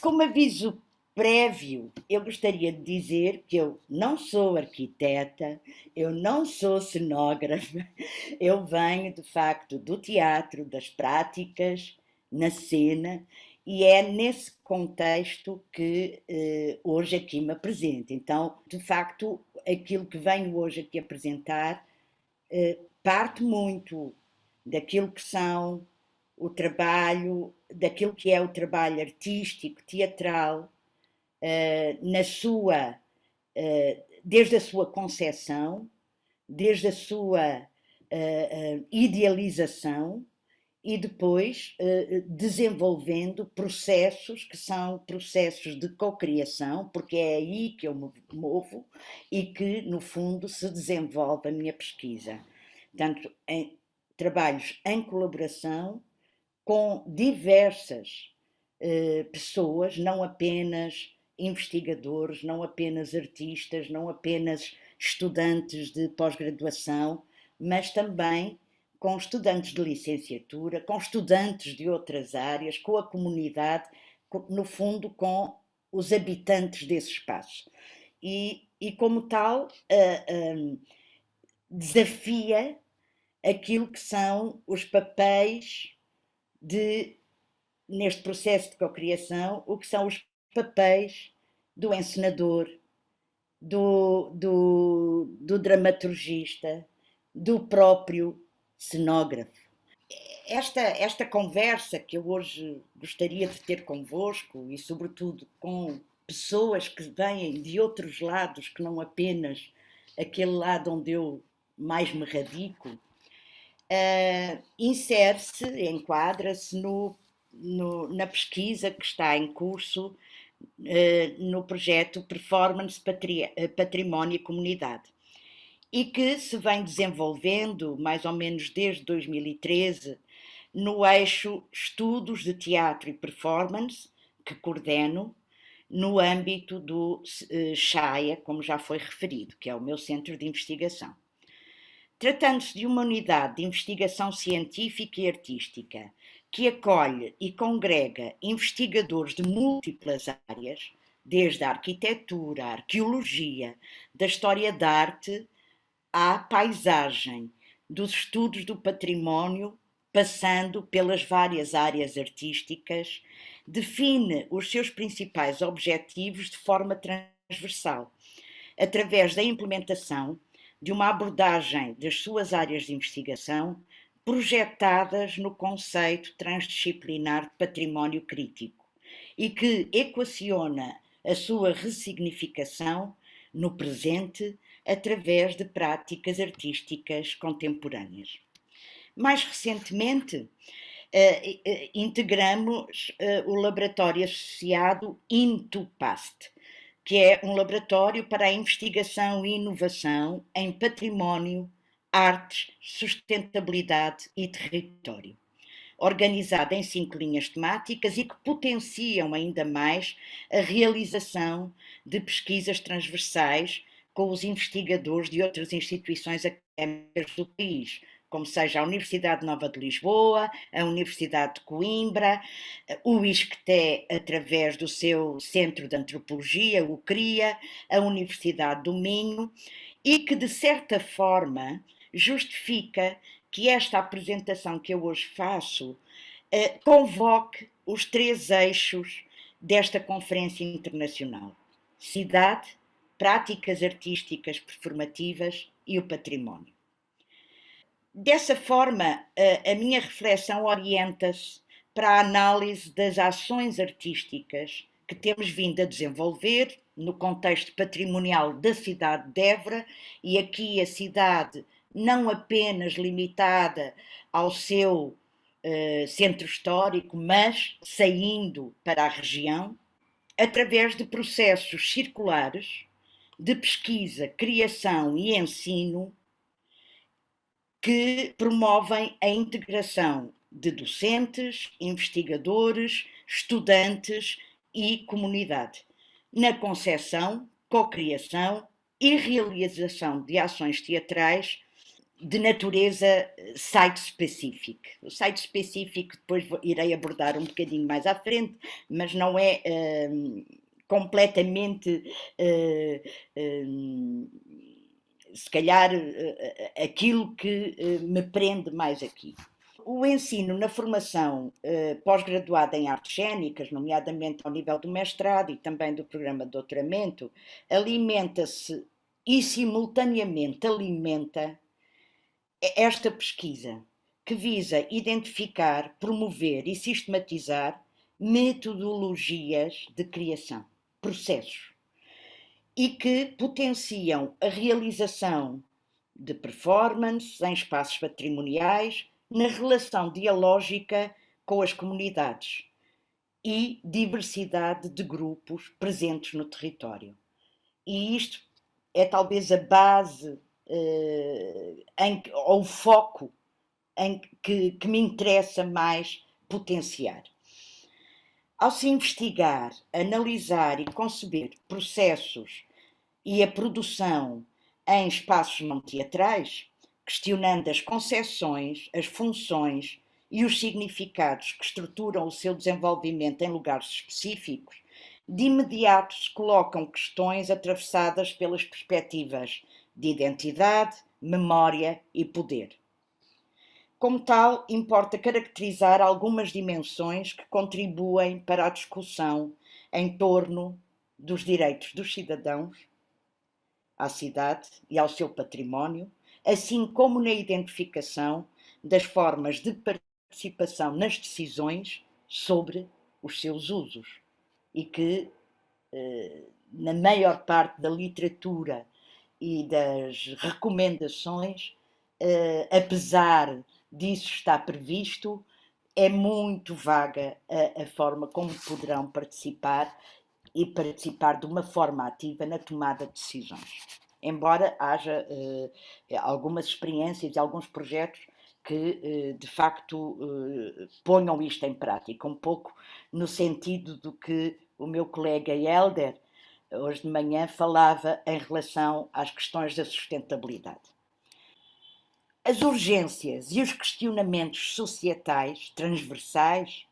Como aviso prévio, eu gostaria de dizer que eu não sou arquiteta, eu não sou cenógrafa, eu venho de facto do teatro, das práticas na cena, e é nesse contexto que hoje aqui me apresento. Então, de facto, aquilo que venho hoje aqui apresentar parte muito daquilo que são o trabalho, daquilo que é o trabalho artístico, teatral, na sua, desde a sua concepção, desde a sua idealização e depois desenvolvendo processos que são processos de cocriação, porque é aí que eu me movo e que, no fundo, se desenvolve a minha pesquisa. Portanto, em trabalhos em colaboração com diversas pessoas, não apenas investigadores, não apenas artistas, não apenas estudantes de pós-graduação, mas também com estudantes de licenciatura, com estudantes de outras áreas, com a comunidade, no fundo com os habitantes desse espaço. E como tal, desafia aquilo que são os papéis neste processo de cocriação, o que são os papéis do encenador, do dramaturgista, do próprio cenógrafo. Esta conversa que eu hoje gostaria de ter convosco e, sobretudo, com pessoas que vêm de outros lados, que não apenas aquele lado onde eu mais me radico, insere-se, enquadra-se na pesquisa que está em curso no projeto Performance, Património e Comunidade, e que se vem desenvolvendo mais ou menos desde 2013 no eixo Estudos de Teatro e Performance, que coordeno, no âmbito do CHAIA, como já foi referido, que é o meu centro de investigação. Tratando-se de uma unidade de investigação científica e artística que acolhe e congrega investigadores de múltiplas áreas, desde a arquitetura, a arqueologia, da história da arte à paisagem, dos estudos do património, passando pelas várias áreas artísticas, define os seus principais objetivos de forma transversal, através da implementação de uma abordagem das suas áreas de investigação projetadas no conceito transdisciplinar de património crítico e que equaciona a sua ressignificação no presente através de práticas artísticas contemporâneas. Mais recentemente, integramos o laboratório associado Intupast, que é um laboratório para a investigação e inovação em património, artes, sustentabilidade e território, organizado em 5 linhas temáticas e que potenciam ainda mais a realização de pesquisas transversais com os investigadores de outras instituições académicas do país, como seja a Universidade Nova de Lisboa, a Universidade de Coimbra, o ISCTE através do seu Centro de Antropologia, o CRIA, a Universidade do Minho, e que de certa forma justifica que esta apresentação que eu hoje faço convoque os 3 eixos desta conferência internacional: cidade, práticas artísticas performativas e o património. Dessa forma, a minha reflexão orienta-se para a análise das ações artísticas que temos vindo a desenvolver no contexto patrimonial da cidade de Évora, e aqui a cidade não apenas limitada ao seu centro histórico, mas saindo para a região, através de processos circulares de pesquisa, criação e ensino que promovem a integração de docentes, investigadores, estudantes e comunidade na concepção, cocriação e realização de ações teatrais de natureza site-specific. O site-specific depois irei abordar um bocadinho mais à frente, mas não é completamente, se calhar, aquilo que me prende mais aqui. O ensino na formação pós-graduada em artes cênicas, nomeadamente ao nível do mestrado e também do programa de doutoramento, alimenta-se e simultaneamente alimenta esta pesquisa, que visa identificar, promover e sistematizar metodologias de criação, processos, e que potenciam a realização de performance em espaços patrimoniais, na relação dialógica com as comunidades e diversidade de grupos presentes no território. E isto é talvez a base, ou o foco que me interessa mais potenciar. Ao se investigar, analisar e conceber processos e a produção em espaços não teatrais, questionando as concepções, as funções e os significados que estruturam o seu desenvolvimento em lugares específicos, de imediato se colocam questões atravessadas pelas perspectivas de identidade, memória e poder. Como tal, importa caracterizar algumas dimensões que contribuem para a discussão em torno dos direitos dos cidadãos à cidade e ao seu património, assim como na identificação das formas de participação nas decisões sobre os seus usos e que, na maior parte da literatura e das recomendações, apesar disso estar previsto, é muito vaga a forma como poderão participar e participar de uma forma ativa na tomada de decisões. Embora haja algumas experiências e alguns projetos que de facto ponham isto em prática, um pouco no sentido do que o meu colega Helder hoje de manhã falava em relação às questões da sustentabilidade. As urgências e os questionamentos societais transversais,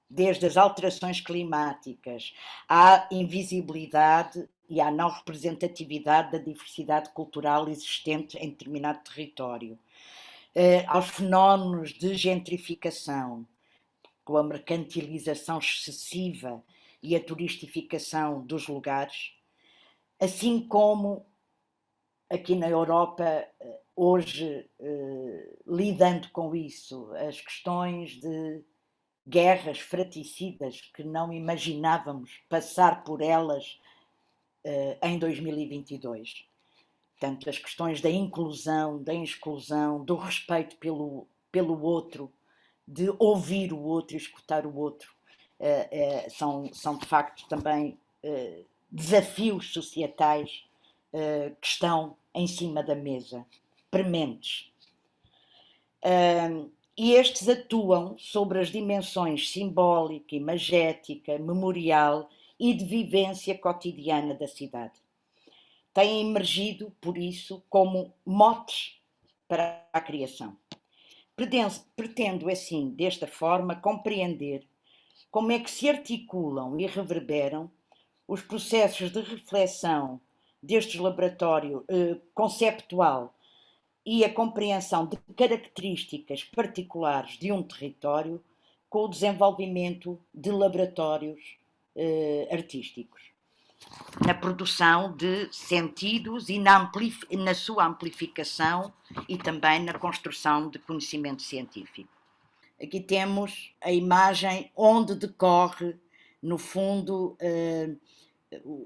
desde as alterações climáticas à invisibilidade e à não representatividade da diversidade cultural existente em determinado território, aos fenómenos de gentrificação, com a mercantilização excessiva e a turistificação dos lugares, assim como aqui na Europa, hoje, lidando com isso, as questões de guerras fratricidas que não imaginávamos passar por elas em 2022. Portanto, as questões da inclusão, da exclusão, do respeito pelo outro, de ouvir o outro e escutar o outro, são de facto também desafios societais que estão em cima da mesa, prementes. E estes atuam sobre as dimensões simbólica, imagética, memorial e de vivência cotidiana da cidade. Têm emergido, por isso, como motes para a criação. Pretendo, assim, desta forma, compreender como é que se articulam e reverberam os processos de reflexão deste laboratório conceptual e a compreensão de características particulares de um território com o desenvolvimento de laboratórios artísticos, na produção de sentidos e na sua amplificação e também na construção de conhecimento científico. Aqui temos a imagem onde decorre, no fundo,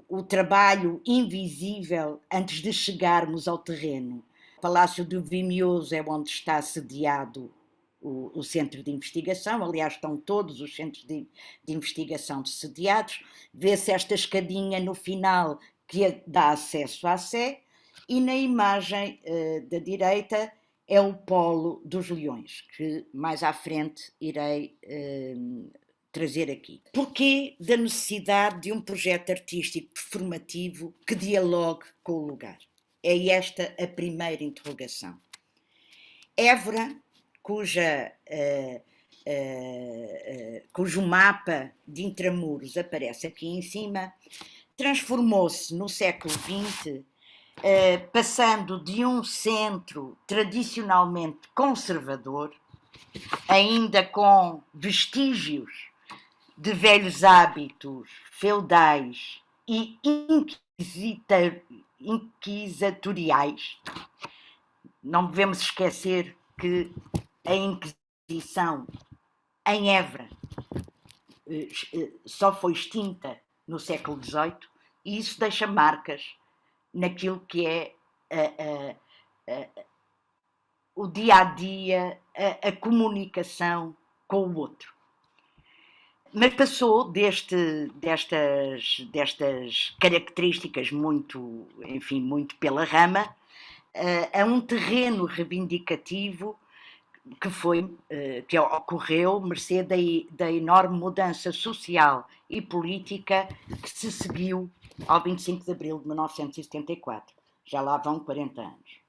o trabalho invisível antes de chegarmos ao terreno. O Palácio do Vimioso é onde está sediado o centro de investigação, aliás estão todos os centros de investigação sediados, vê-se esta escadinha no final que dá acesso à Sé, e na imagem da direita é o Polo dos Leões, que mais à frente irei trazer aqui. Porquê da necessidade de um projeto artístico performativo que dialogue com o lugar? É esta a primeira interrogação. Évora, cujo mapa de intramuros aparece aqui em cima, transformou-se no século XX, passando de um centro tradicionalmente conservador, ainda com vestígios de velhos hábitos feudais e inquisitoriais. Não devemos esquecer que a Inquisição em Évora só foi extinta no século XVIII, e isso deixa marcas naquilo que é o dia a dia, a comunicação com o outro. Mas passou destas características muito, enfim, muito pela rama, a um terreno reivindicativo que ocorreu mercê da enorme mudança social e política que se seguiu ao 25 de abril de 1974. Já lá vão 40 anos.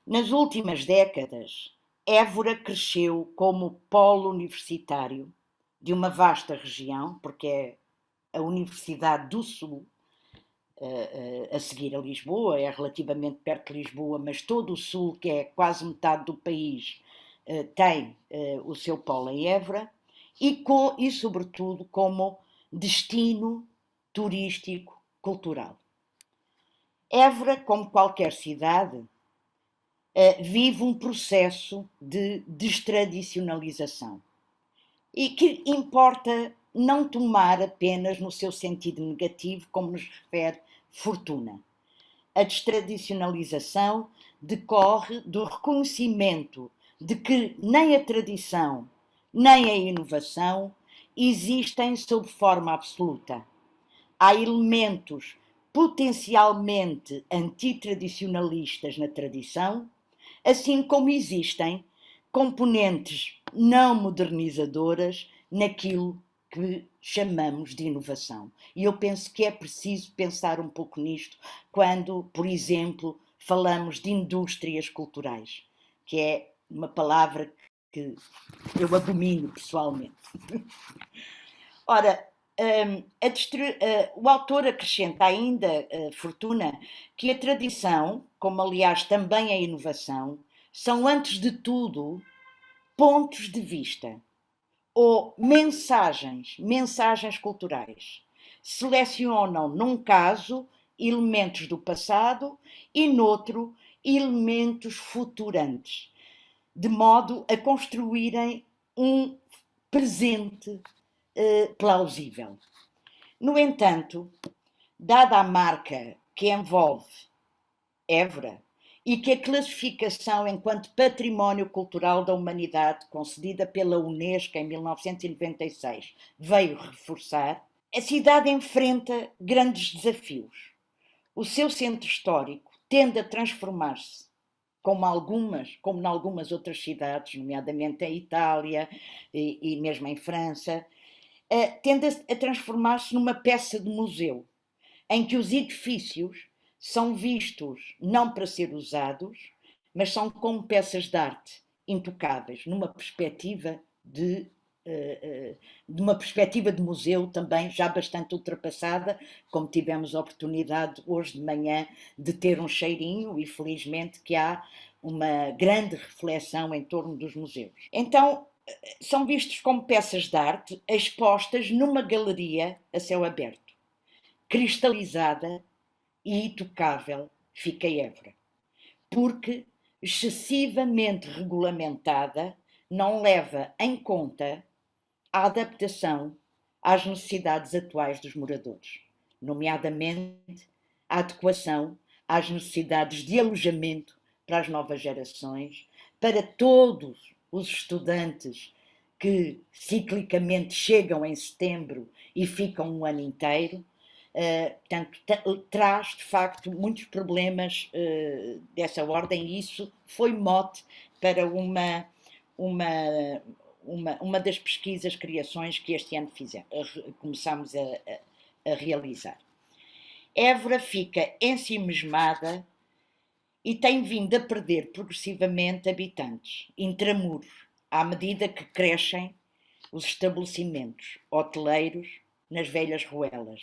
Nas últimas décadas, Évora cresceu como polo universitário de uma vasta região, porque é a Universidade do Sul, a seguir a Lisboa, é relativamente perto de Lisboa, mas todo o Sul, que é quase metade do país, tem o seu polo em Évora, e sobretudo como destino turístico cultural. Évora, como qualquer cidade, vive um processo de destradicionalização e que importa não tomar apenas no seu sentido negativo, como nos refere Fortuna. A destradicionalização decorre do reconhecimento de que nem a tradição nem a inovação existem sob forma absoluta. Há elementos potencialmente antitradicionalistas na tradição, assim como existem componentes não modernizadoras naquilo que chamamos de inovação. E eu penso que é preciso pensar um pouco nisto quando, por exemplo, falamos de indústrias culturais, que é uma palavra que eu abomino pessoalmente. Ora, o autor acrescenta ainda, Fortuna, que a tradição, como aliás também a inovação, são antes de tudo pontos de vista ou mensagens culturais. Selecionam, num caso, elementos do passado e, noutro, elementos futurantes, de modo a construírem um presente plausível. No entanto, dada a marca que envolve Évora e que a classificação enquanto Património Cultural da Humanidade, concedida pela Unesco em 1996, veio reforçar, a cidade enfrenta grandes desafios. O seu centro histórico tende a transformar-se, como em algumas outras cidades, nomeadamente em Itália e mesmo em França, tende a transformar-se numa peça de museu, em que os edifícios são vistos não para ser usados, mas são como peças de arte intocáveis, numa perspectiva de museu também já bastante ultrapassada, como tivemos a oportunidade hoje de manhã de ter um cheirinho, e felizmente que há uma grande reflexão em torno dos museus. Então, são vistos como peças de arte expostas numa galeria a céu aberto. Cristalizada e intocável fica Évora, porque excessivamente regulamentada não leva em conta a adaptação às necessidades atuais dos moradores, nomeadamente a adequação às necessidades de alojamento para as novas gerações, para todos os estudantes que ciclicamente chegam em setembro e ficam um ano inteiro. Portanto, traz de facto muitos problemas dessa ordem, e isso foi mote para uma das pesquisas, criações que este ano começámos a realizar. Évora fica ensimismada e tem vindo a perder progressivamente habitantes, intramuros, à medida que crescem os estabelecimentos hoteleiros nas velhas ruelas.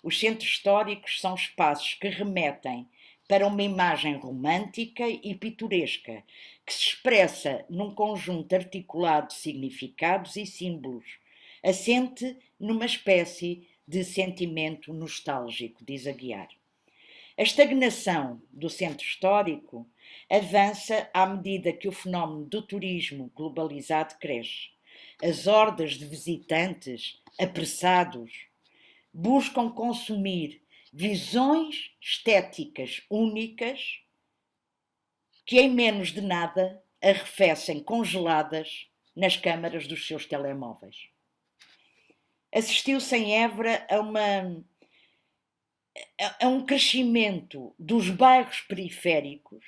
Os centros históricos são espaços que remetem para uma imagem romântica e pitoresca, que se expressa num conjunto articulado de significados e símbolos, assente numa espécie de sentimento nostálgico, diz Aguiar. A estagnação do centro histórico avança à medida que o fenómeno do turismo globalizado cresce. As hordas de visitantes apressados buscam consumir visões estéticas únicas que em menos de nada arrefecem congeladas nas câmaras dos seus telemóveis. Assistiu-se em Évora a um crescimento dos bairros periféricos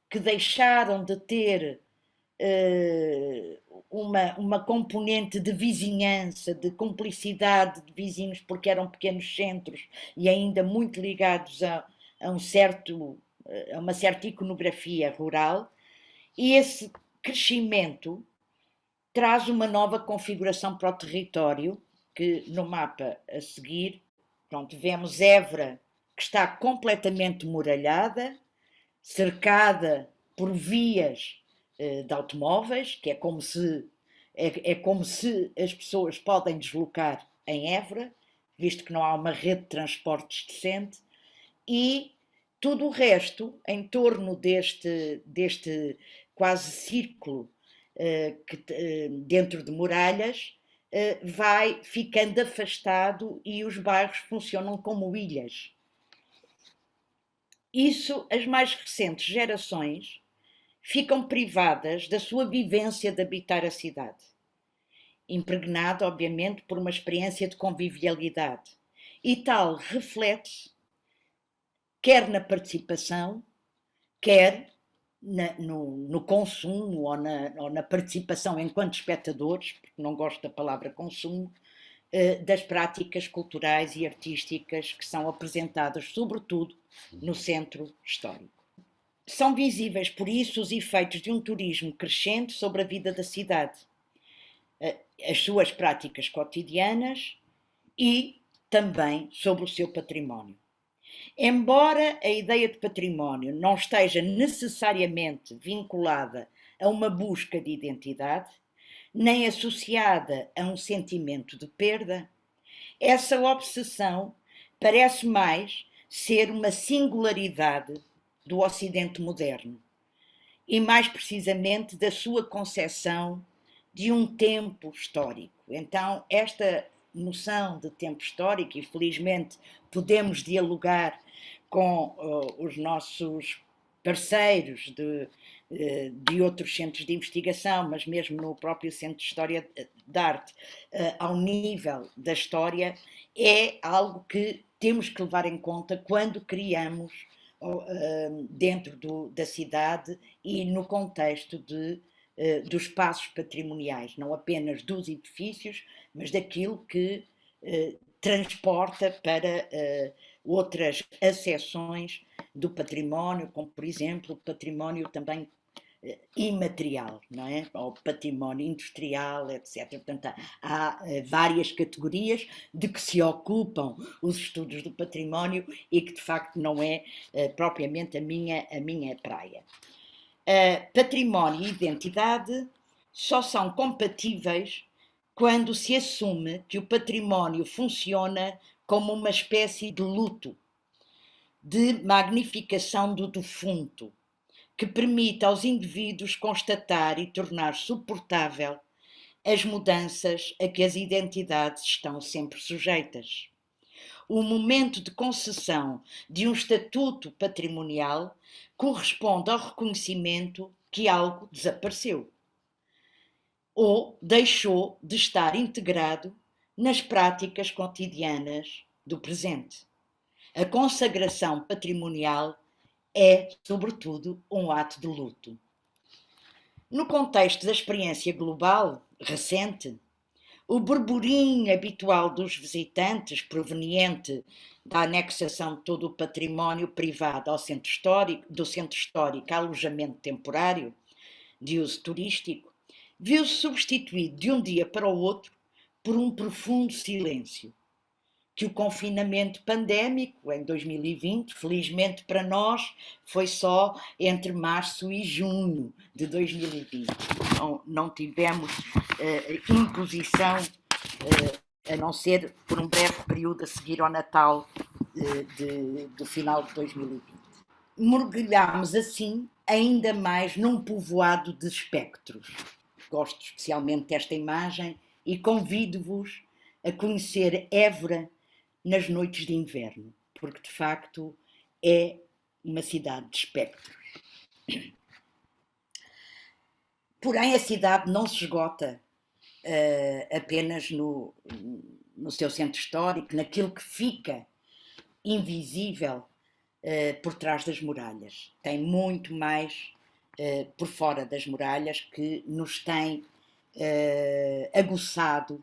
que deixaram de ter uma componente de vizinhança, de cumplicidade de vizinhos, porque eram pequenos centros e ainda muito ligados a uma certa iconografia rural, e esse crescimento traz uma nova configuração para o território, que no mapa a seguir, pronto, vemos Évora, que está completamente muralhada, cercada por vias de automóveis, que é como se as pessoas podem deslocar em Évora, visto que não há uma rede de transportes decente, e tudo o resto em torno deste quase círculo dentro de muralhas vai ficando afastado e os bairros funcionam como ilhas. Isso, as mais recentes gerações ficam privadas da sua vivência de habitar a cidade, impregnada, obviamente, por uma experiência de convivialidade. E tal reflete-se quer na participação, quer no consumo ou na participação enquanto espectadores, porque não gosto da palavra consumo, das práticas culturais e artísticas que são apresentadas, sobretudo, no centro histórico. São visíveis, por isso, os efeitos de um turismo crescente sobre a vida da cidade, as suas práticas cotidianas e também sobre o seu património. Embora a ideia de património não esteja necessariamente vinculada a uma busca de identidade, nem associada a um sentimento de perda, essa obsessão parece mais ser uma singularidade do Ocidente moderno e, mais precisamente, da sua concepção de um tempo histórico. Então, esta noção de tempo histórico, e felizmente podemos dialogar com os nossos parceiros de outros centros de investigação, mas mesmo no próprio Centro de História da Arte, ao nível da história, é algo que temos que levar em conta quando criamos dentro da cidade e no contexto dos espaços patrimoniais, não apenas dos edifícios, mas daquilo que transporta para outras acessões do património, como por exemplo o património também imaterial, não é? Ou património industrial, etc. Portanto, há várias categorias de que se ocupam os estudos do património e que de facto não é propriamente a minha praia. Património e identidade só são compatíveis quando se assume que o património funciona como uma espécie de luto, de magnificação do defunto, que permite aos indivíduos constatar e tornar suportável as mudanças a que as identidades estão sempre sujeitas. O momento de concessão de um estatuto patrimonial corresponde ao reconhecimento que algo desapareceu ou deixou de estar integrado nas práticas cotidianas do presente. A consagração patrimonial é, sobretudo, um ato de luto. No contexto da experiência global recente, O burburinho habitual dos visitantes, proveniente da anexação de todo o património privado ao centro histórico, do centro histórico a alojamento temporário de uso turístico, viu-se substituído de um dia para o outro por um profundo silêncio, que o confinamento pandémico em 2020, felizmente para nós, foi só entre março e junho de 2020. Não tivemos imposição, a não ser por um breve período a seguir ao Natal do final de 2020. Mergulhámos assim ainda mais num povoado de espectros. Gosto especialmente desta imagem e convido-vos a conhecer Évora nas noites de inverno, porque de facto é uma cidade de espectros. Porém, a cidade não se esgota apenas no seu centro histórico, naquilo que fica invisível por trás das muralhas. Tem muito mais por fora das muralhas que nos tem aguçado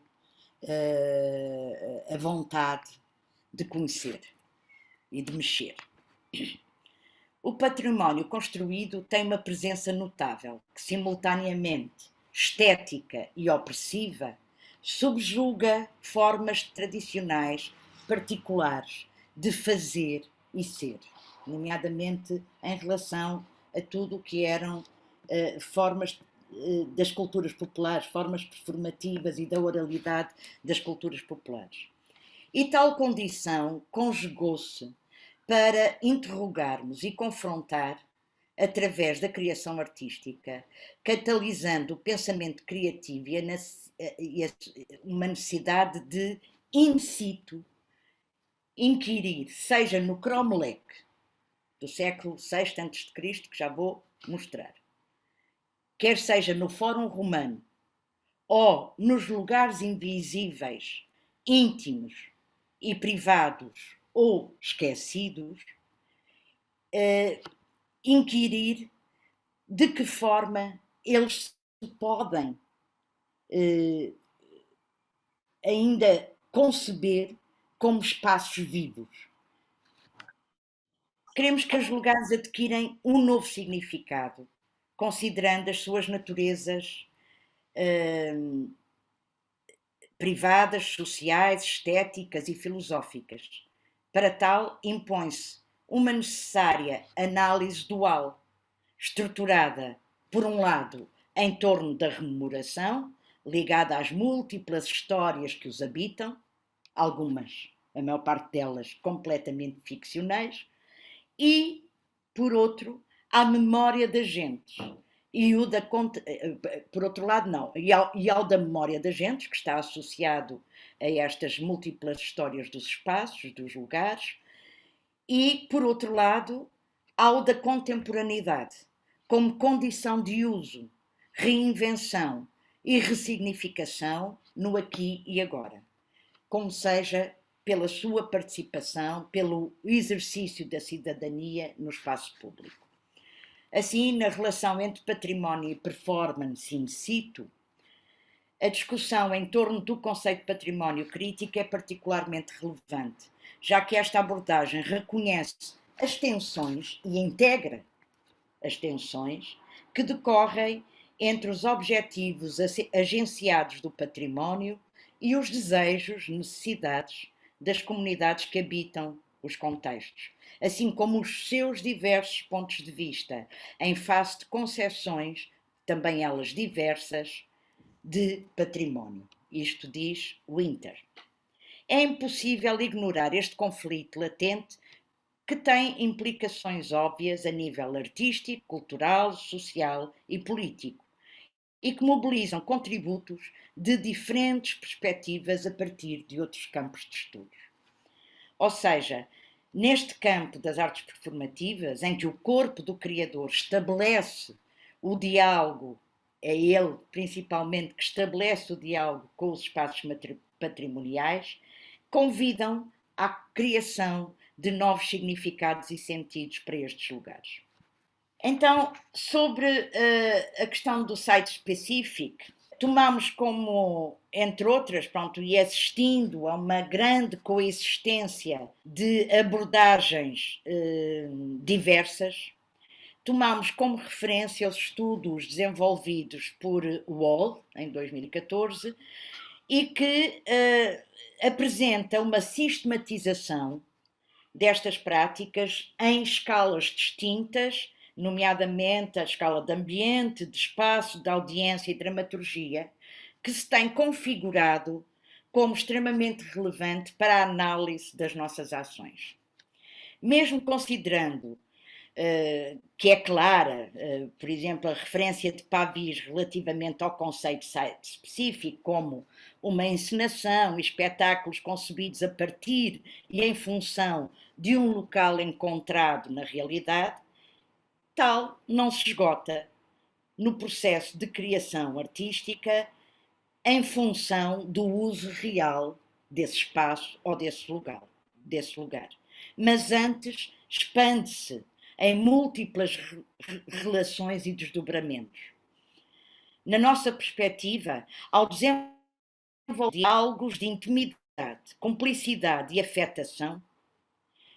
a vontade de conhecer e de mexer. O património construído tem uma presença notável, que simultaneamente estética e opressiva, subjuga formas tradicionais particulares de fazer e ser, nomeadamente em relação a tudo o que eram formas das culturas populares, formas performativas e da oralidade das culturas populares. E tal condição conjugou-se para interrogarmos e confrontar através da criação artística, catalisando o pensamento criativo e uma necessidade de in situ inquirir, seja no Cromlech do século VI a.C., que já vou mostrar, quer seja no Fórum Romano ou nos lugares invisíveis, íntimos e privados ou esquecidos, inquirir de que forma eles se podem ainda conceber como espaços vivos. Queremos que os lugares adquirem um novo significado, considerando as suas naturezas privadas, sociais, estéticas e filosóficas. Para tal, impõe-se uma necessária análise dual, estruturada, por um lado, em torno da rememoração, ligada às múltiplas histórias que os habitam, algumas, a maior parte delas, completamente ficcionais, e, por outro, à memória das gentes. E o da, por outro lado, não, e ao da memória das gentes, que está associado a estas múltiplas histórias dos espaços, dos lugares, e, por outro lado, ao da contemporaneidade, como condição de uso, reinvenção e ressignificação no aqui e agora, como seja pela sua participação, pelo exercício da cidadania no espaço público. Assim, na relação entre património e performance in situ, a discussão em torno do conceito de património crítico é particularmente relevante, já que esta abordagem reconhece as tensões e integra as tensões que decorrem entre os objetivos agenciados do património e os desejos, necessidades das comunidades que habitam os contextos, assim como os seus diversos pontos de vista, em face de concepções, também elas diversas, de património. Isto diz Winter. É impossível ignorar este conflito latente que tem implicações óbvias a nível artístico, cultural, social e político, e que mobilizam contributos de diferentes perspectivas a partir de outros campos de estudos. Ou seja, neste campo das artes performativas, em que o corpo do criador estabelece o diálogo, é ele principalmente que estabelece o diálogo com os espaços patrimoniais, convidam à criação de novos significados e sentidos para estes lugares. Então, sobre a questão do site-specific, Tomamos como, entre outras, pronto, e assistindo a uma grande coexistência de abordagens diversas, tomamos como referência os estudos desenvolvidos por Wall, em 2014, e que apresenta uma sistematização destas práticas em escalas distintas, nomeadamente a escala de ambiente, de espaço, de audiência e dramaturgia, que se tem configurado como extremamente relevante para a análise das nossas ações. Mesmo considerando que é clara, por exemplo, a referência de Pavís relativamente ao conceito site específico, como uma encenação e espetáculos concebidos a partir e em função de um local encontrado na realidade, tal não se esgota no processo de criação artística em função do uso real desse espaço ou desse lugar. Mas antes expande-se em múltiplas relações e desdobramentos. Na nossa perspectiva, ao desenvolver diálogos de intimidade, cumplicidade e afetação,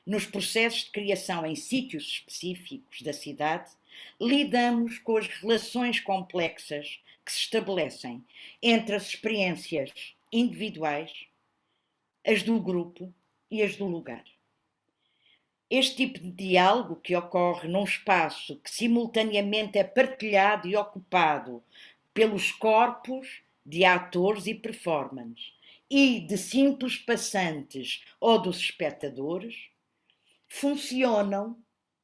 nos processos de criação em sítios específicos da cidade, lidamos com as relações complexas que se estabelecem entre as experiências individuais, as do grupo e as do lugar. Este tipo de diálogo que ocorre num espaço que simultaneamente é partilhado e ocupado pelos corpos de atores e performers e de simples passantes ou dos espectadores, funcionam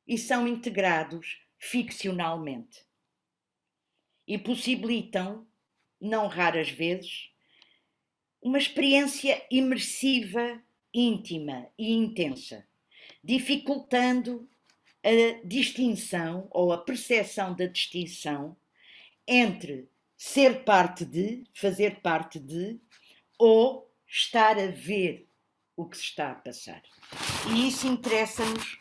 e são integrados ficcionalmente e possibilitam, não raras vezes, uma experiência imersiva, íntima e intensa, dificultando a distinção ou a percepção da distinção entre ser parte de, fazer parte de, ou estar a ver o que se está a passar. E isso interessa-nos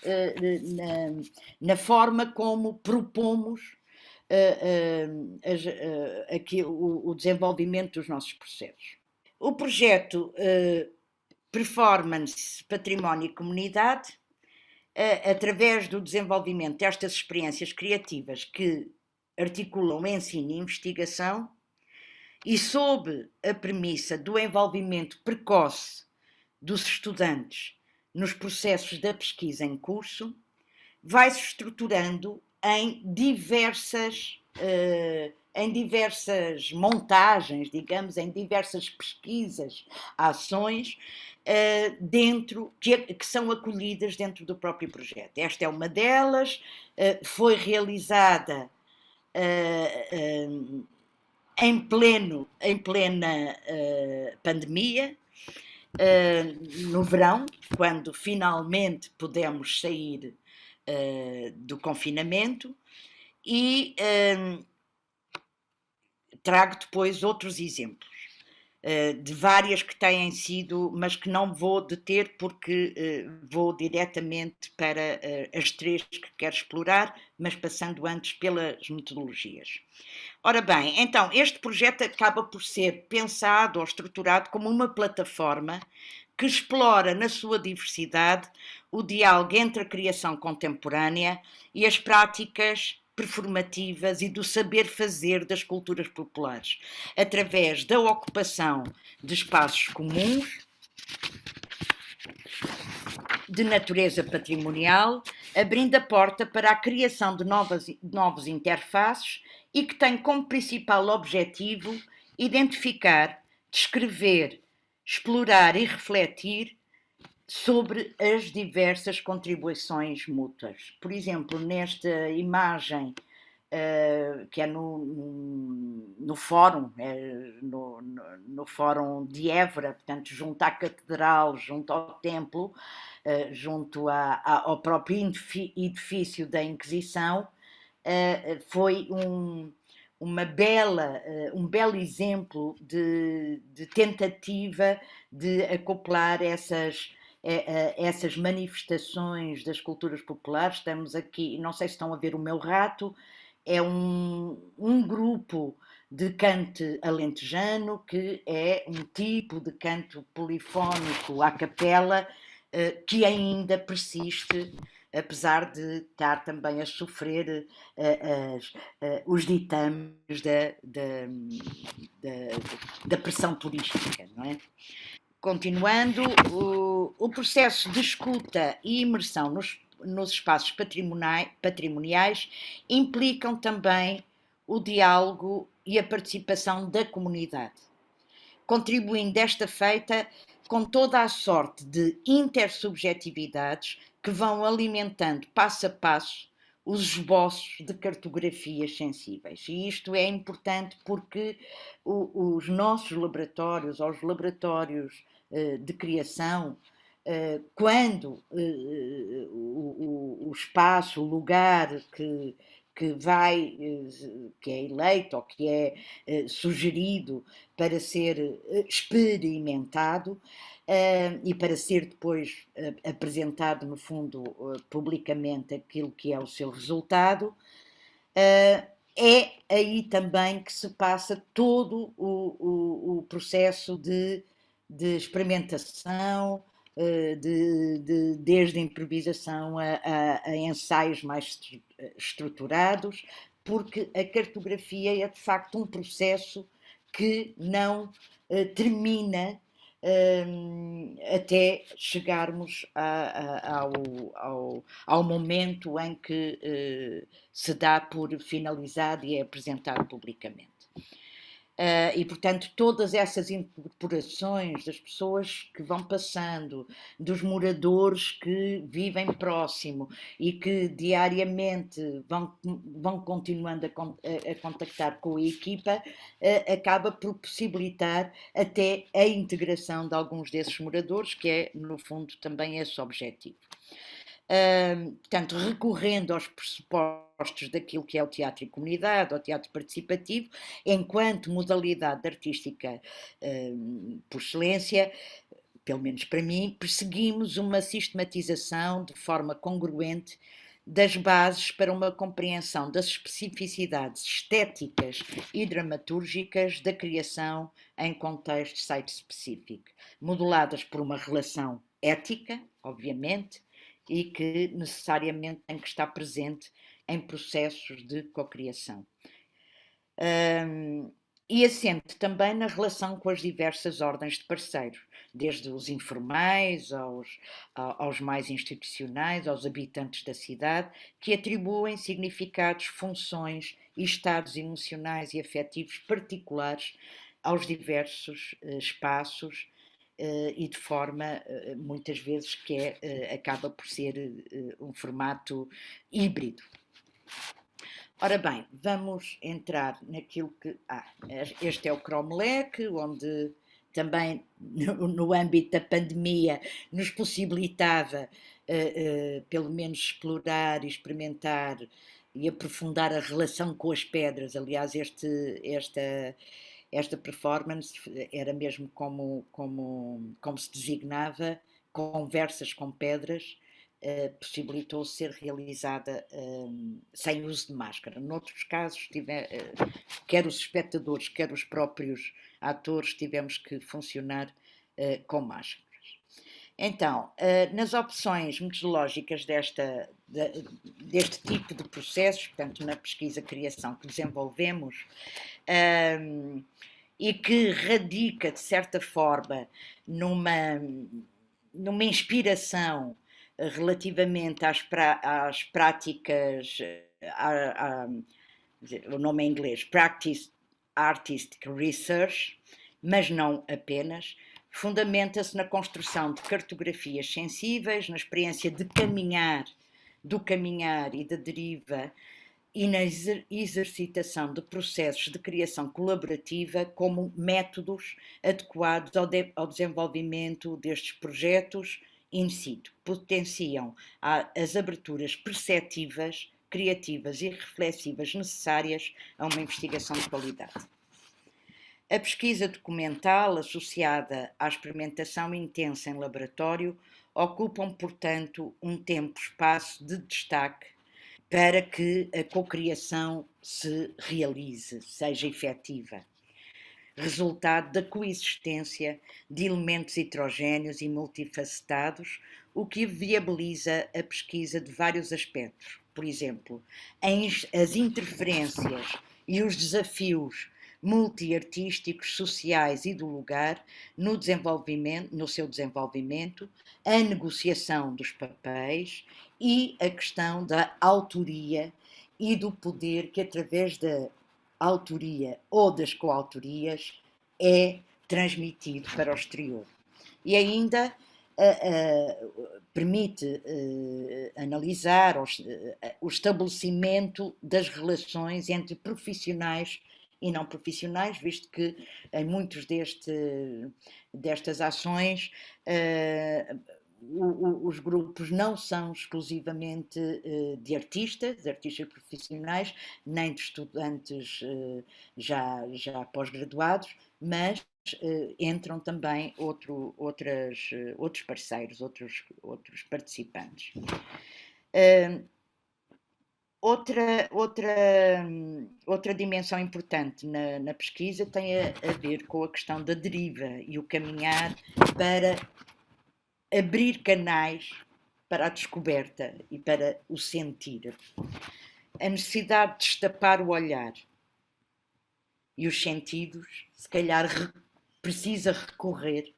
na forma como propomos aqui, o desenvolvimento dos nossos processos. O projeto Performance, Património e Comunidade, através do desenvolvimento destas experiências criativas que articulam ensino e investigação, e sob a premissa do envolvimento precoce dos estudantes nos processos da pesquisa em curso, vai-se estruturando em diversas montagens, digamos, em diversas pesquisas, ações, dentro, que são acolhidas dentro do próprio projeto. Esta é uma delas, foi realizada em plena pandemia, no verão, quando finalmente pudemos sair do confinamento, e trago depois outros exemplos de várias que têm sido, mas que não vou deter porque vou diretamente para as três que quero explorar, mas passando antes pelas metodologias. Ora bem, então, este projeto acaba por ser pensado ou estruturado como uma plataforma que explora na sua diversidade o diálogo entre a criação contemporânea e as práticas performativas e do saber fazer das culturas populares, através da ocupação de espaços comuns, de natureza patrimonial, abrindo a porta para a criação de novos interfaces e que tem como principal objetivo identificar, descrever, explorar e refletir sobre as diversas contribuições mútuas. Por exemplo, nesta imagem que é no fórum, no fórum de Évora, portanto, junto à catedral, junto ao templo, junto ao próprio edifício da Inquisição, foi um belo exemplo de tentativa de acoplar essas manifestações das culturas populares. Estamos aqui, não sei se estão a ver o meu rato, é um grupo de cante alentejano, que é um tipo de canto polifónico à capela que ainda persiste, apesar de estar também a sofrer os ditames da pressão turística, não é? Continuando, o processo de escuta e imersão nos espaços patrimoniais implicam também o diálogo e a participação da comunidade, contribuindo desta feita com toda a sorte de intersubjetividades que vão alimentando passo a passo os esboços de cartografias sensíveis. E isto é importante porque os nossos laboratórios, ou os laboratórios de criação, quando o espaço, o lugar que é eleito ou que é sugerido para ser experimentado e para ser depois apresentado, no fundo, publicamente aquilo que é o seu resultado, é aí também que se passa todo o processo de experimentação, desde a improvisação a ensaios mais estruturados, porque a cartografia é de facto um processo que não termina até chegarmos ao momento em que se dá por finalizado e é apresentado publicamente. E, portanto, todas essas incorporações das pessoas que vão passando, dos moradores que vivem próximo e que diariamente vão continuando a contactar com a equipa, acaba por possibilitar até a integração de alguns desses moradores, que é, no fundo, também esse o objetivo. Portanto, recorrendo aos pressupostos daquilo que é o teatro em comunidade, ou teatro participativo, enquanto modalidade artística por excelência, pelo menos para mim, perseguimos uma sistematização de forma congruente das bases para uma compreensão das especificidades estéticas e dramatúrgicas da criação em contexto site-específico, moduladas por uma relação ética, obviamente, e que necessariamente tem que estar presente em processos de cocriação. E assente também na relação com as diversas ordens de parceiros, desde os informais aos mais institucionais, aos habitantes da cidade, que atribuem significados, funções e estados emocionais e afetivos particulares aos diversos espaços e de forma, muitas vezes, que acaba por ser um formato híbrido. Ora bem, vamos entrar naquilo que... este é o Cromlech, onde também no âmbito da pandemia nos possibilitava pelo menos explorar, experimentar e aprofundar a relação com as pedras. Aliás, esta performance era mesmo como se designava, conversas com pedras, possibilitou ser realizada sem uso de máscara. Noutros casos, quer os espectadores, quer os próprios atores, tivemos que funcionar com máscaras. Então, nas opções metodológicas deste tipo de processos, portanto, na pesquisa-criação que desenvolvemos, e que radica, de certa forma, numa inspiração relativamente às práticas, o nome é em inglês, Practice Artistic Research, mas não apenas, fundamenta-se na construção de cartografias sensíveis, na experiência do caminhar e da deriva, e na exercitação de processos de criação colaborativa como métodos adequados ao desenvolvimento destes projetos in situ, potenciam as aberturas perceptivas, criativas e reflexivas necessárias a uma investigação de qualidade. A pesquisa documental associada à experimentação intensa em laboratório ocupam, portanto, um tempo-espaço de destaque para que a cocriação se realize, seja efetiva, resultado da coexistência de elementos heterogéneos e multifacetados, o que viabiliza a pesquisa de vários aspectos. Por exemplo, as interferências e os desafios multiartísticos, sociais e do lugar no seu desenvolvimento, a negociação dos papéis e a questão da autoria e do poder que, através da autoria ou das coautorias, é transmitido para o exterior. E ainda permite analisar o estabelecimento das relações entre profissionais e não profissionais, visto que em muitos destas ações os grupos não são exclusivamente de artistas profissionais, nem de estudantes já pós-graduados, mas entram também outros parceiros, outros participantes. Outra dimensão importante na pesquisa tem a ver com a questão da deriva e o caminhar para abrir canais para a descoberta e para o sentir. A necessidade de destapar o olhar e os sentidos, se calhar precisa recorrer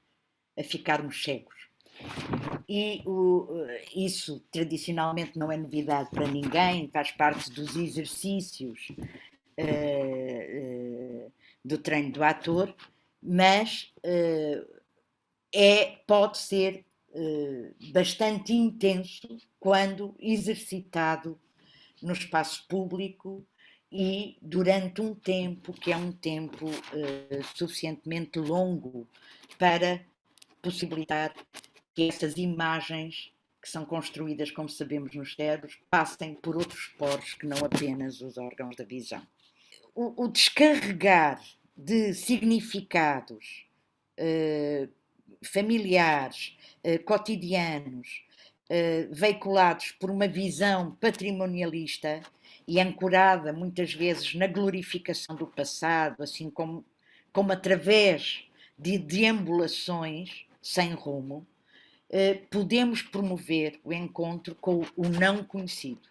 a ficarmos cegos. E isso tradicionalmente não é novidade para ninguém, faz parte dos exercícios do treino do ator, mas pode ser bastante intenso quando exercitado no espaço público e durante um tempo que é um tempo suficientemente longo para possibilitar que essas imagens que são construídas, como sabemos, nos cérebros, passem por outros poros que não apenas os órgãos da visão. O descarregar de significados familiares, cotidianos, veiculados por uma visão patrimonialista e ancorada muitas vezes na glorificação do passado, assim como através de deambulações sem rumo, podemos promover o encontro com o não conhecido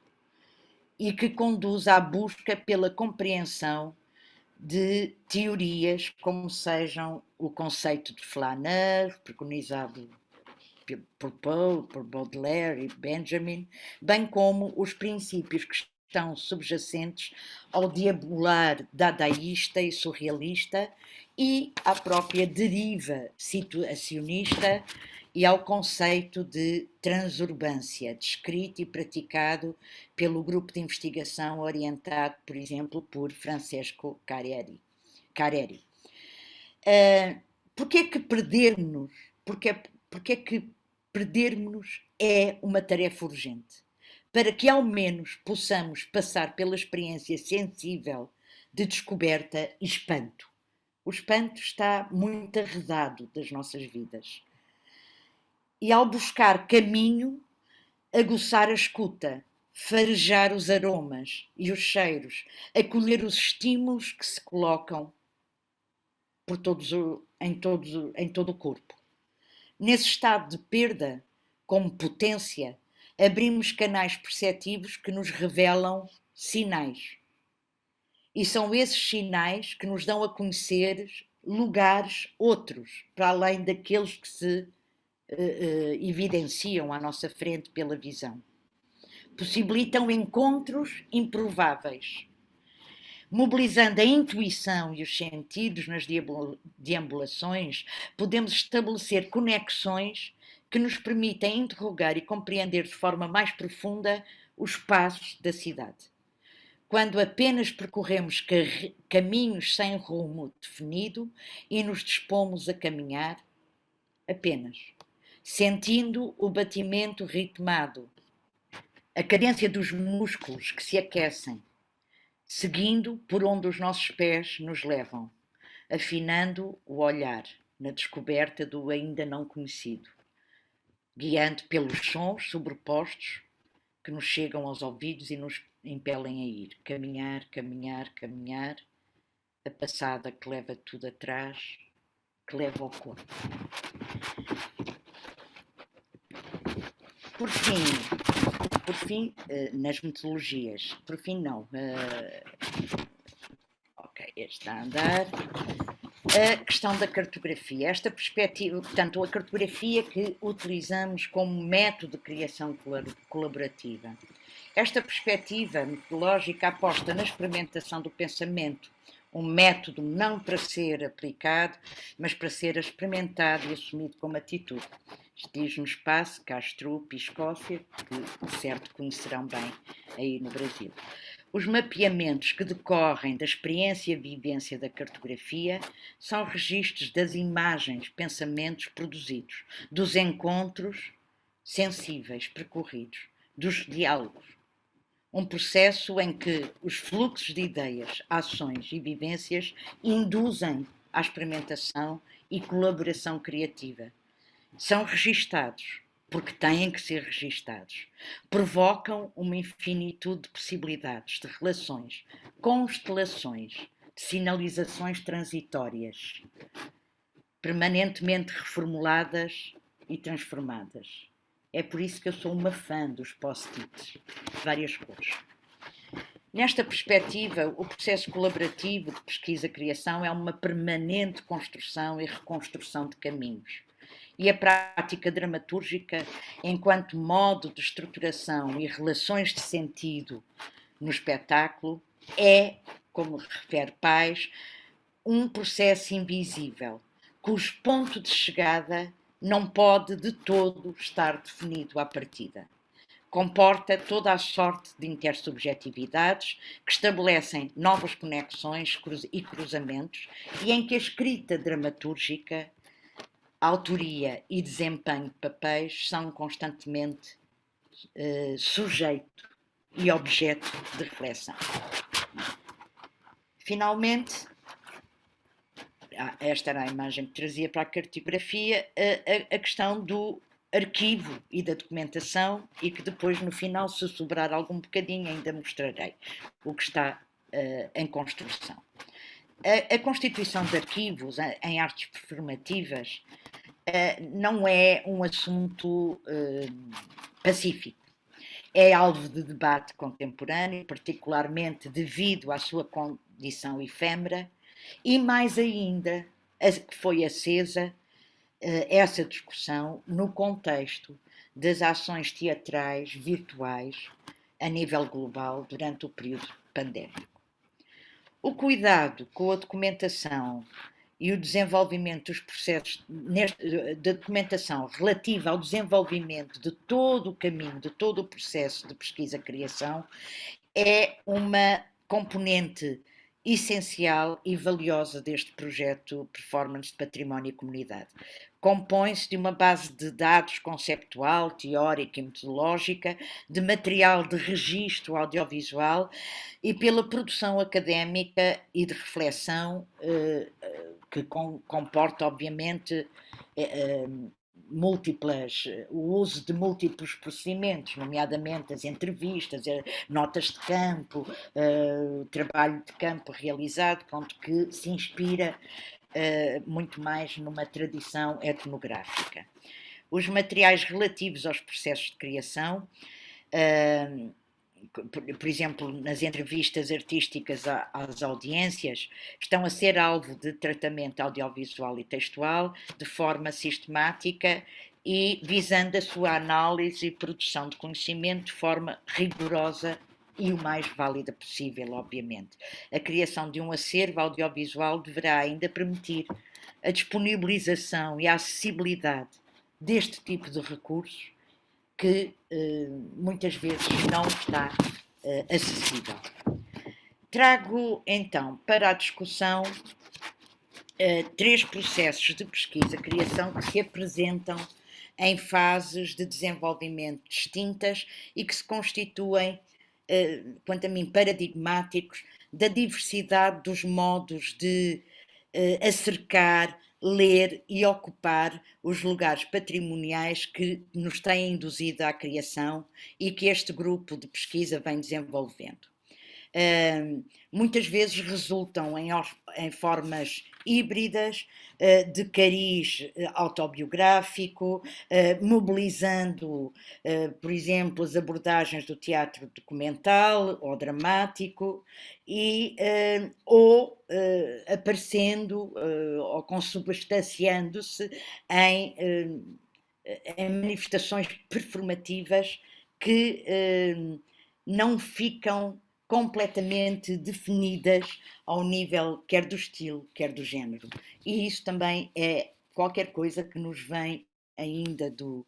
e que conduz à busca pela compreensão de teorias como sejam o conceito de Flaneur, preconizado por Poe, por Baudelaire e Benjamin, bem como os princípios que estão subjacentes ao deambular dadaísta e surrealista e à própria deriva situacionista e ao conceito de transurbância, descrito e praticado pelo grupo de investigação orientado, por exemplo, por Francesco Carreri. Porquê que perdermos? Porquê que perdermos é uma tarefa urgente? Para que ao menos possamos passar pela experiência sensível de descoberta e espanto. O espanto está muito arredado das nossas vidas. E ao buscar caminho, aguçar a escuta, farejar os aromas e os cheiros, acolher os estímulos que se colocam em todo o corpo. Nesse estado de perda, como potência, abrimos canais perceptivos que nos revelam sinais. E são esses sinais que nos dão a conhecer lugares outros, para além daqueles que se evidenciam à nossa frente pela visão. Possibilitam encontros improváveis. Mobilizando a intuição e os sentidos nas deambulações, podemos estabelecer conexões que nos permitem interrogar e compreender de forma mais profunda os espaços da cidade. Quando apenas percorremos caminhos sem rumo definido e nos dispomos a caminhar, apenas, sentindo o batimento ritmado, a cadência dos músculos que se aquecem, seguindo por onde os nossos pés nos levam, afinando o olhar na descoberta do ainda não conhecido, guiando pelos sons sobrepostos que nos chegam aos ouvidos e nos impelem a ir. Caminhar, caminhar, caminhar, a passada que leva tudo atrás, que leva ao corpo. Por fim, nas metodologias, por fim não, ok, este está a andar, a questão da cartografia, esta perspectiva, portanto, a cartografia que utilizamos como método de criação colaborativa. Esta perspectiva metodológica aposta na experimentação do pensamento, um método não para ser aplicado, mas para ser experimentado e assumido como atitude. Isto diz no espaço Castro, Escócia, que certo conhecerão bem aí no Brasil. Os mapeamentos que decorrem da experiência e vivência da cartografia são registros das imagens, pensamentos produzidos, dos encontros sensíveis percorridos, dos diálogos. Um processo em que os fluxos de ideias, ações e vivências induzem à experimentação e colaboração criativa. São registados, porque têm que ser registados. Provocam uma infinitude de possibilidades, de relações, constelações, de sinalizações transitórias, permanentemente reformuladas e transformadas. É por isso que eu sou uma fã dos post-its, de várias cores. Nesta perspectiva, o processo colaborativo de pesquisa-criação é uma permanente construção e reconstrução de caminhos. E a prática dramatúrgica, enquanto modo de estruturação e relações de sentido no espetáculo, é, como refere Pais, um processo invisível, cujo ponto de chegada não pode de todo estar definido à partida. Comporta toda a sorte de intersubjetividades que estabelecem novas conexões e cruzamentos e em que a escrita dramatúrgica, autoria e desempenho de papéis são constantemente sujeito e objeto de reflexão. Finalmente, esta era a imagem que trazia para a cartografia, a questão do arquivo e da documentação, e que depois no final, se sobrar algum bocadinho, ainda mostrarei o que está em construção. A constituição de arquivos em artes performativas não é um assunto pacífico. É alvo de debate contemporâneo, particularmente devido à sua condição efêmera, e mais ainda, que foi acesa essa discussão no contexto das ações teatrais virtuais a nível global durante o período pandémico. O cuidado com a documentação e o desenvolvimento dos processos da documentação relativa ao desenvolvimento de todo o caminho, de todo o processo de pesquisa-criação, é uma componente essencial e valiosa deste projeto Performance de Património e Comunidade. Compõe-se de uma base de dados conceptual, teórica e metodológica, de material de registro audiovisual e pela produção académica e de reflexão que comporta, obviamente, o uso de múltiplos procedimentos, nomeadamente as entrevistas, notas de campo, trabalho de campo realizado, ponto que se inspira muito mais numa tradição etnográfica. Os materiais relativos aos processos de criação, por exemplo, nas entrevistas artísticas às audiências, estão a ser alvo de tratamento audiovisual e textual de forma sistemática e visando a sua análise e produção de conhecimento de forma rigorosa e o mais válida possível, obviamente. A criação de um acervo audiovisual deverá ainda permitir a disponibilização e a acessibilidade deste tipo de recursos que muitas vezes não está acessível. Trago então para a discussão 3 processos de pesquisa-criação que se apresentam em fases de desenvolvimento distintas e que se constituem, quanto a mim, paradigmáticos da diversidade dos modos de acercar ler e ocupar os lugares patrimoniais que nos têm induzido à criação e que este grupo de pesquisa vem desenvolvendo. Muitas vezes resultam em formas híbridas, de cariz autobiográfico, mobilizando, por exemplo, as abordagens do teatro documental ou dramático, ou aparecendo ou consubstanciando-se em, em manifestações performativas que não ficam completamente definidas ao nível quer do estilo, quer do género. E isso também é qualquer coisa que nos vem ainda do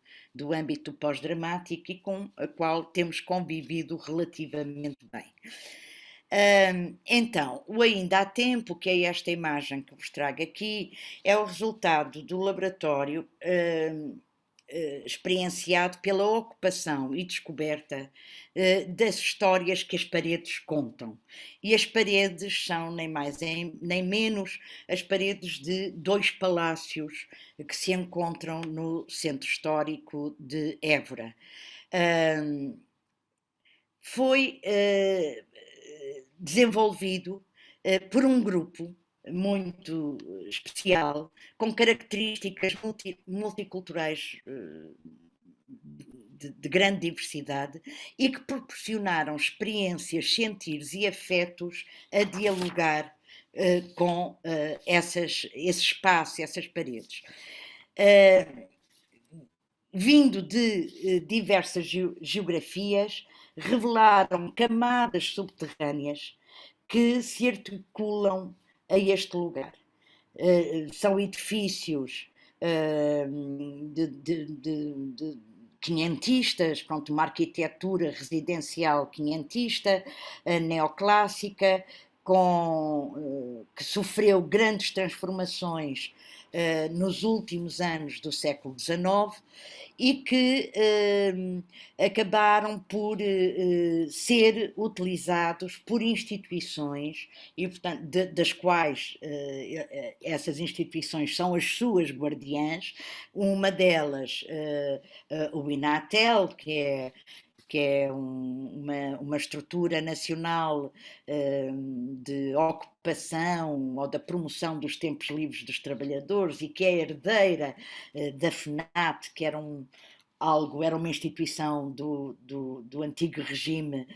âmbito pós-dramático e com a qual temos convivido relativamente bem. Então, o Ainda há Tempo, que é esta imagem que vos trago aqui, é o resultado do laboratório experienciado pela ocupação e descoberta das histórias que as paredes contam. E as paredes são nem mais nem menos as paredes de dois palácios que se encontram no centro histórico de Évora. Foi desenvolvido por um grupo muito especial, com características multiculturais de grande diversidade e que proporcionaram experiências, sentires e afetos a dialogar com esse espaço, essas paredes. Vindo de diversas geografias, revelaram camadas subterrâneas que se articulam a este lugar. São edifícios de quinhentistas, pronto, uma arquitetura residencial quinhentista, neoclássica, que sofreu grandes transformações nos últimos anos do século XIX e que acabaram por ser utilizados por instituições e, portanto, das quais essas instituições são as suas guardiãs. Uma delas, o Inatel, que é uma estrutura nacional de ocupação ou da promoção dos tempos livres dos trabalhadores e que é herdeira da FNAT, que era uma instituição do antigo regime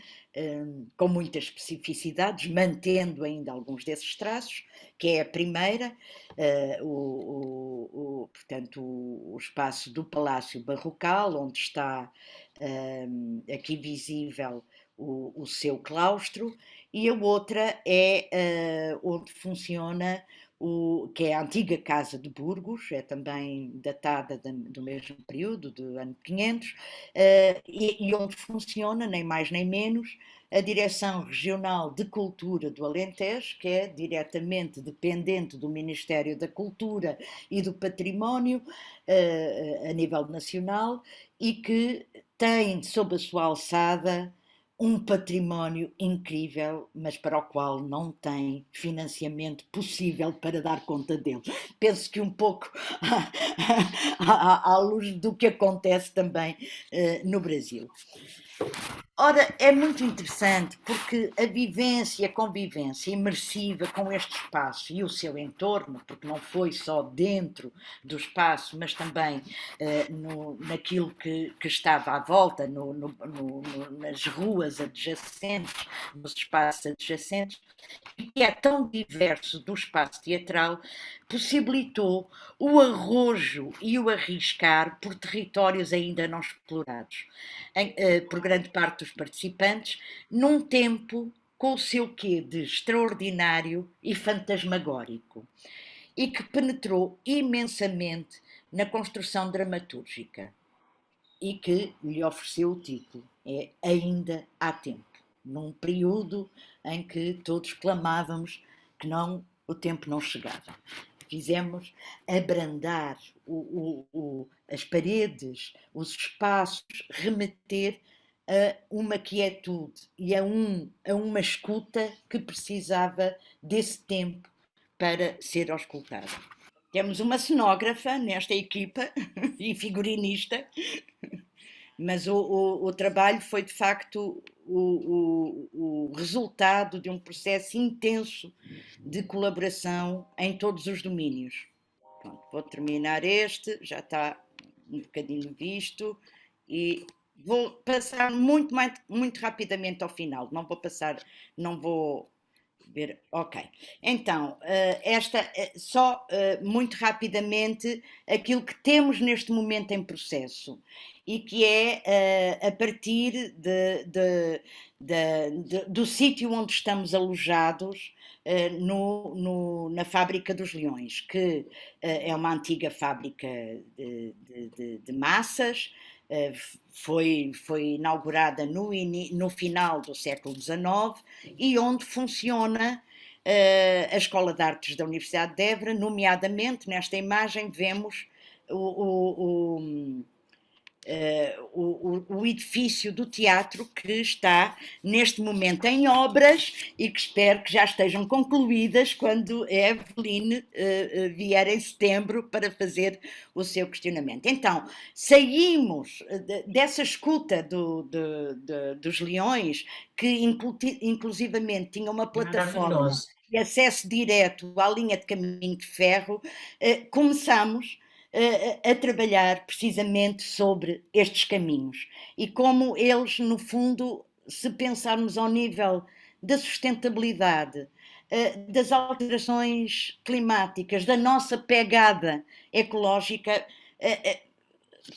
com muitas especificidades, mantendo ainda alguns desses traços, que é a primeira, portanto, o espaço do Palácio Barrocal, onde está aqui visível o seu claustro, e a outra é onde funciona que é a antiga Casa de Burgos, é também datada do mesmo período, do ano 500, e onde funciona, nem mais nem menos, a Direção Regional de Cultura do Alentejo, que é diretamente dependente do Ministério da Cultura e do Património a nível nacional e que tem sob a sua alçada um património incrível, mas para o qual não tem financiamento possível para dar conta dele. Penso que um pouco à luz do que acontece também no Brasil. Ora, é muito interessante porque a vivência, a convivência imersiva com este espaço e o seu entorno, porque não foi só dentro do espaço, mas também naquilo que estava à volta, nas ruas adjacentes, nos espaços adjacentes, e que é tão diverso do espaço teatral, possibilitou o arrojo e o arriscar por territórios ainda não explorados, por grande parte dos participantes, num tempo com o seu quê de extraordinário e fantasmagórico, e que penetrou imensamente na construção dramatúrgica e que lhe ofereceu o título, é Ainda há Tempo, num período em que todos clamávamos que o tempo não chegava. Fizemos abrandar as paredes, os espaços, remeter a uma quietude e a uma escuta que precisava desse tempo para ser auscultada. Temos uma cenógrafa nesta equipa e figurinista, mas o trabalho foi de facto o resultado de um processo intenso de colaboração em todos os domínios. Pronto, vou terminar este, já está um bocadinho visto, e vou passar muito rapidamente ao final, não vou passar, não vou ver, ok. Então, só muito rapidamente aquilo que temos neste momento em processo e que é a partir do sítio onde estamos alojados, na Fábrica dos Leões, que é uma antiga fábrica de massas. Foi inaugurada no final do século XIX e onde funciona a Escola de Artes da Universidade de Évora, nomeadamente nesta imagem vemos o edifício do teatro que está neste momento em obras e que espero que já estejam concluídas quando a Eveline vier em setembro para fazer o seu questionamento. Então, saímos dessa escuta dos leões, que inclusivamente tinha uma plataforma Maravilhoso. de acesso direto à linha de caminho de ferro, começamos a trabalhar precisamente sobre estes caminhos e como eles, no fundo, se pensarmos ao nível da sustentabilidade, das alterações climáticas, da nossa pegada ecológica,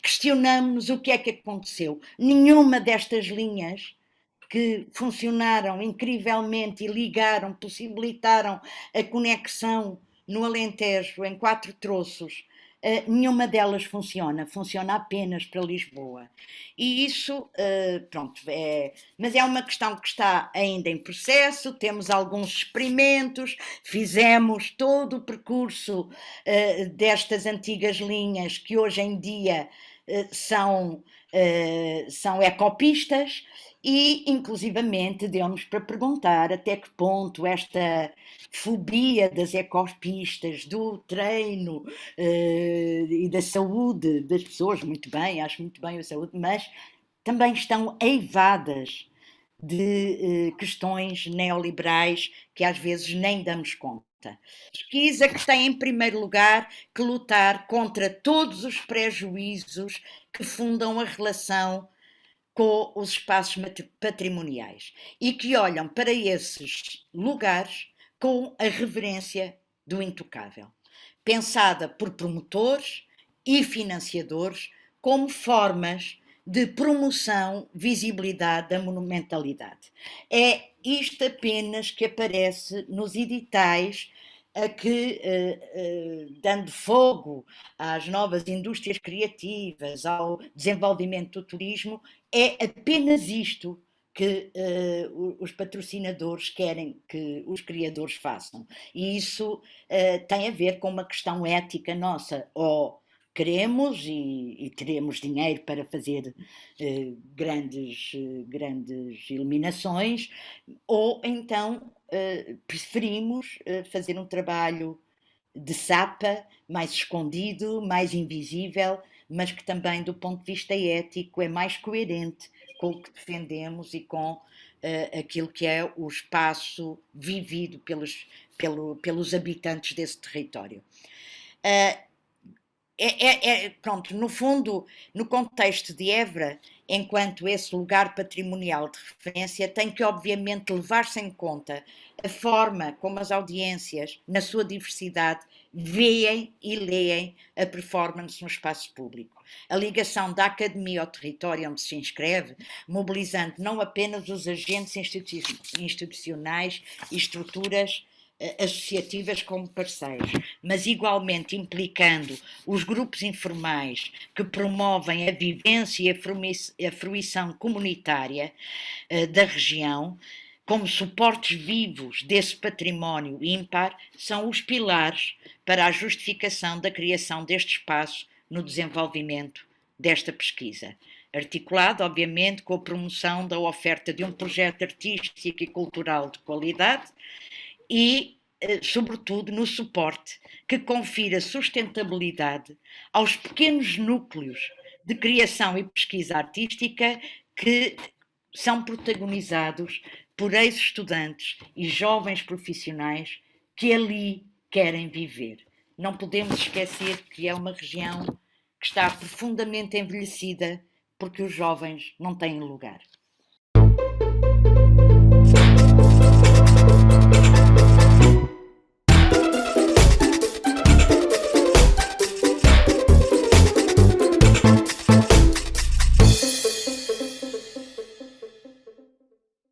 questionamos o que é que aconteceu. Nenhuma destas linhas que funcionaram incrivelmente e ligaram, possibilitaram a conexão no Alentejo em 4 troços, nenhuma delas funciona apenas para Lisboa. E isso, pronto, mas é uma questão que está ainda em processo, temos alguns experimentos, fizemos todo o percurso destas antigas linhas que hoje em dia são ecopistas, e inclusivamente deu-nos para perguntar até que ponto esta fobia das ecopistas, do treino e da saúde das pessoas, muito bem, acho muito bem a saúde, mas também estão eivadas de questões neoliberais que às vezes nem damos conta. Pesquisa que tem, em primeiro lugar, que lutar contra todos os prejuízos que fundam a relação com os espaços patrimoniais e que olham para esses lugares com a reverência do intocável, pensada por promotores e financiadores como formas de promoção, visibilidade da monumentalidade. É isto apenas que aparece nos editais a que, dando fogo às novas indústrias criativas, ao desenvolvimento do turismo, é apenas isto que os patrocinadores querem que os criadores façam. E isso tem a ver com uma questão ética nossa. Ou queremos e teremos dinheiro para fazer grandes iluminações, ou então preferimos fazer um trabalho de sapa, mais escondido, mais invisível, mas que também, do ponto de vista ético, é mais coerente com o que defendemos e com aquilo que é o espaço vivido pelos habitantes desse território. Pronto, no fundo, no contexto de Évora, enquanto esse lugar patrimonial de referência, tem que obviamente levar-se em conta a forma como as audiências, na sua diversidade, veem e leem a performance no espaço público. A ligação da academia ao território onde se inscreve, mobilizando não apenas os agentes institucionais e estruturas associativas como parceiros, mas igualmente implicando os grupos informais que promovem a vivência e a fruição comunitária da região, como suportes vivos desse património ímpar, são os pilares para a justificação da criação deste espaço no desenvolvimento desta pesquisa. Articulado, obviamente, com a promoção da oferta de um projeto artístico e cultural de qualidade e sobretudo no suporte que confira sustentabilidade aos pequenos núcleos de criação e pesquisa artística que são protagonizados por ex-estudantes e jovens profissionais que ali querem viver. Não podemos esquecer que é uma região que está profundamente envelhecida porque os jovens não têm lugar.